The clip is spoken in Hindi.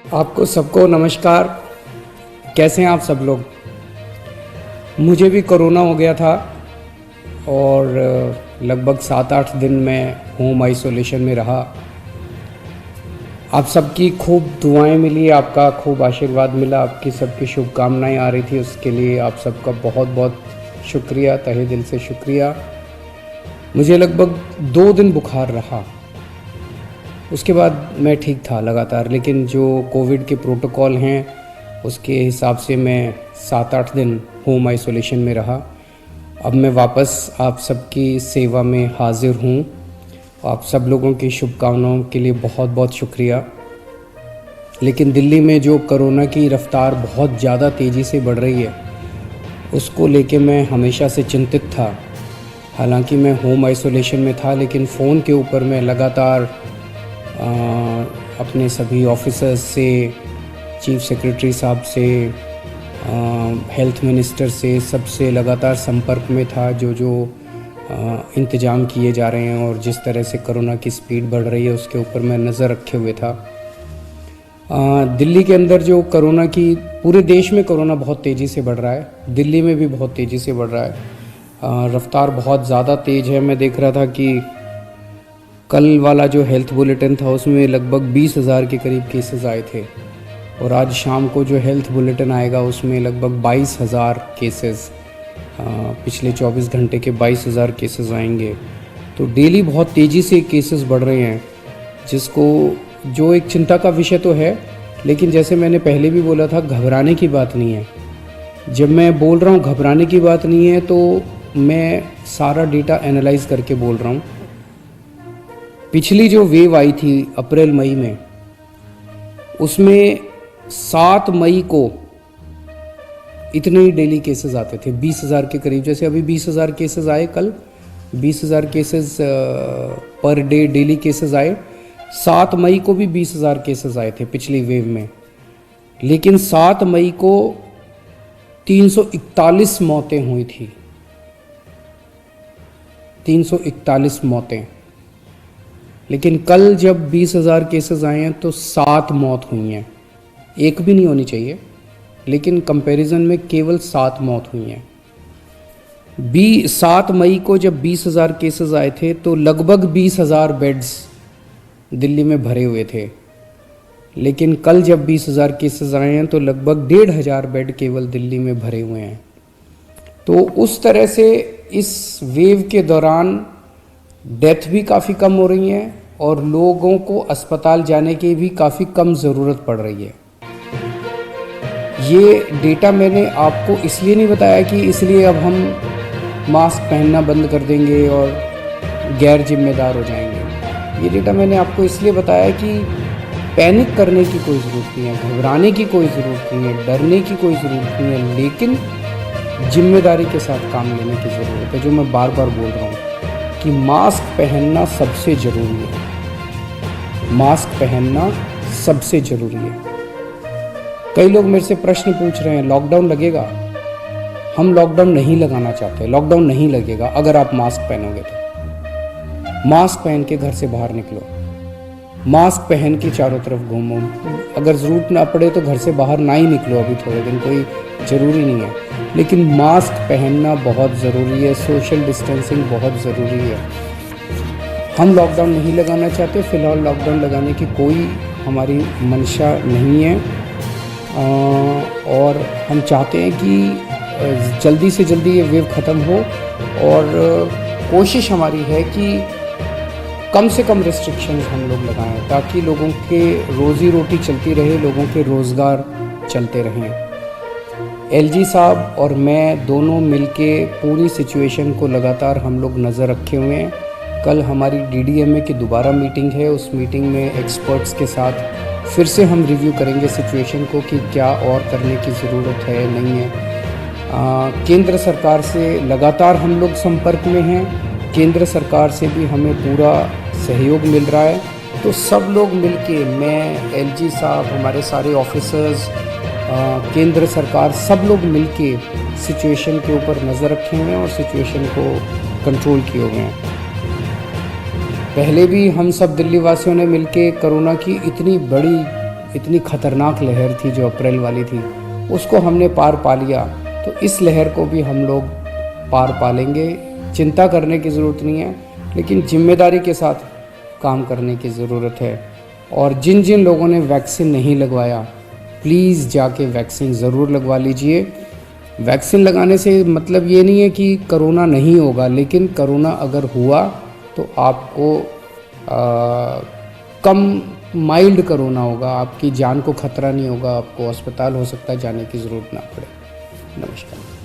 आपको सबको नमस्कार। कैसे हैं आप सब लोग? मुझे भी कोरोना हो गया था और लगभग 7-8 दिन मैं होम आइसोलेशन में रहा। आप सबकी खूब दुआएं मिली, आपका खूब आशीर्वाद मिला, आपकी सबकी शुभकामनाएं आ रही थी, उसके लिए आप सबका बहुत बहुत शुक्रिया, तहे दिल से शुक्रिया। मुझे लगभग 2 दिन बुखार रहा, उसके बाद मैं ठीक था लगातार, लेकिन जो कोविड के प्रोटोकॉल हैं उसके हिसाब से मैं 7-8 दिन होम आइसोलेशन में रहा। अब मैं वापस आप सबकी सेवा में हाजिर हूँ। आप सब लोगों की शुभकामनाओं के लिए बहुत बहुत शुक्रिया। लेकिन दिल्ली में जो कोरोना की रफ़्तार बहुत ज़्यादा तेज़ी से बढ़ रही है, उसको लेके मैं हमेशा से चिंतित था। हालांकि मैं होम आइसोलेशन में था, लेकिन फ़ोन के ऊपर मैं लगातार अपने सभी ऑफिसर्स से, चीफ सेक्रेटरी साहब से, हेल्थ मिनिस्टर से, सबसे लगातार संपर्क में था। जो इंतज़ाम किए जा रहे हैं और जिस तरह से कोरोना की स्पीड बढ़ रही है उसके ऊपर मैं नज़र रखे हुए था। दिल्ली के अंदर जो कोरोना की, पूरे देश में कोरोना बहुत तेज़ी से बढ़ रहा है, दिल्ली में भी बहुत तेज़ी से बढ़ रहा है। रफ़्तार बहुत ज़्यादा तेज़ है। मैं देख रहा था कि कल वाला जो हेल्थ बुलेटिन था उसमें लगभग 20,000 के करीब केसेस आए थे, और आज शाम को जो हेल्थ बुलेटिन आएगा उसमें लगभग 22,000 केसेस, पिछले 24 घंटे के 22,000 केसेस आएंगे। तो डेली बहुत तेज़ी से केसेस बढ़ रहे हैं, जो एक चिंता का विषय तो है, लेकिन जैसे मैंने पहले भी बोला था, घबराने की बात नहीं है। जब मैं बोल रहा हूँ घबराने की बात नहीं है, तो मैं सारा डेटा एनालाइज करके बोल रहा हूँ। पिछली जो वेव आई थी अप्रैल मई में, उसमें 7 मई को इतने ही डेली केसेस आते थे, 20,000 के करीब। जैसे अभी 20,000 केसेस आए, कल 20,000 cases per day daily cases आए। 7 मई को भी 20,000 केसेस आए थे पिछली वेव में, लेकिन 7 मई को 341 मौतें हुई थी। 341 मौतें। लेकिन कल जब 20,000 केसेस आए हैं तो 7 मौत हुई हैं। एक भी नहीं होनी चाहिए, लेकिन कंपैरिजन में केवल 7 मौत हुई हैं। 7 मई को जब 20,000 केसेस आए थे तो लगभग 20,000 बेड्स दिल्ली में भरे हुए थे, लेकिन कल जब 20,000 केसेस आए हैं तो लगभग 1,500 बेड केवल दिल्ली में भरे हुए हैं। तो उस तरह से इस वेव के दौरान डेथ भी काफ़ी कम हो रही हैं और लोगों को अस्पताल जाने की भी काफ़ी कम ज़रूरत पड़ रही है। ये डेटा मैंने आपको इसलिए नहीं बताया कि इसलिए अब हम मास्क पहनना बंद कर देंगे और गैर जिम्मेदार हो जाएंगे। ये डेटा मैंने आपको इसलिए बताया कि पैनिक करने की कोई ज़रूरत नहीं है, घबराने की कोई ज़रूरत नहीं है, डरने की कोई ज़रूरत नहीं है, लेकिन जिम्मेदारी के साथ काम लेने की ज़रूरत है। जो मैं बार बार बोल रहा हूँ कि मास्क पहनना सबसे ज़रूरी है। मास्क पहनना सबसे ज़रूरी है। कई लोग मेरे से प्रश्न पूछ रहे हैं, लॉकडाउन लगेगा? हम लॉकडाउन नहीं लगाना चाहते। लॉकडाउन नहीं लगेगा अगर आप मास्क पहनोगे तो। मास्क पहन के घर से बाहर निकलो, मास्क पहन के चारों तरफ घूमो। अगर ज़रूरत ना पड़े तो घर से बाहर ना ही निकलो, अभी थोड़े दिन, कोई ज़रूरी नहीं है, लेकिन मास्क पहनना बहुत ज़रूरी है। सोशल डिस्टेंसिंग बहुत ज़रूरी है। हम लॉकडाउन नहीं लगाना चाहते, फ़िलहाल लॉकडाउन लगाने की कोई हमारी मंशा नहीं है, और हम चाहते हैं कि जल्दी से जल्दी ये वेव ख़त्म हो, और कोशिश हमारी है कि कम से कम रिस्ट्रिक्शंस हम लोग लगाएं, ताकि लोगों के रोज़ी रोटी चलती रहे, लोगों के रोज़गार चलते रहें। एलजी साहब और मैं दोनों मिलके पूरी सिचुएशन को लगातार हम लोग नज़र रखे हुए हैं। कल हमारी डीडीएमए की दोबारा मीटिंग है। उस मीटिंग में एक्सपर्ट्स के साथ फिर से हम रिव्यू करेंगे सिचुएशन को कि क्या और करने की ज़रूरत है, नहीं है। केंद्र सरकार से लगातार हम लोग संपर्क में हैं। केंद्र सरकार से भी हमें पूरा सहयोग मिल रहा है। तो सब लोग मिलके, मैं, एलजी साहब, हमारे सारे ऑफिसर्स, केंद्र सरकार, सब लोग मिलके सिचुएशन के ऊपर नज़र रखे हुए हैं और सिचुएशन को कंट्रोल किए हुए हैं। पहले भी हम सब दिल्ली वासियों ने मिलके कोरोना की इतनी बड़ी इतनी खतरनाक लहर थी जो अप्रैल वाली थी, उसको हमने पार पा लिया, तो इस लहर को भी हम लोग पार पा लेंगे। चिंता करने की ज़रूरत नहीं है, लेकिन जिम्मेदारी के साथ काम करने की ज़रूरत है। और जिन जिन लोगों ने वैक्सीन नहीं लगवाया, प्लीज़ जाके वैक्सीन ज़रूर लगवा लीजिए। वैक्सीन लगाने से मतलब ये नहीं है कि कोरोना नहीं होगा, लेकिन कोरोना अगर हुआ तो आपको कम माइल्ड कोरोना होगा, आपकी जान को खतरा नहीं होगा, आपको अस्पताल हो सकता है जाने की ज़रूरत ना पड़े। नमस्कार।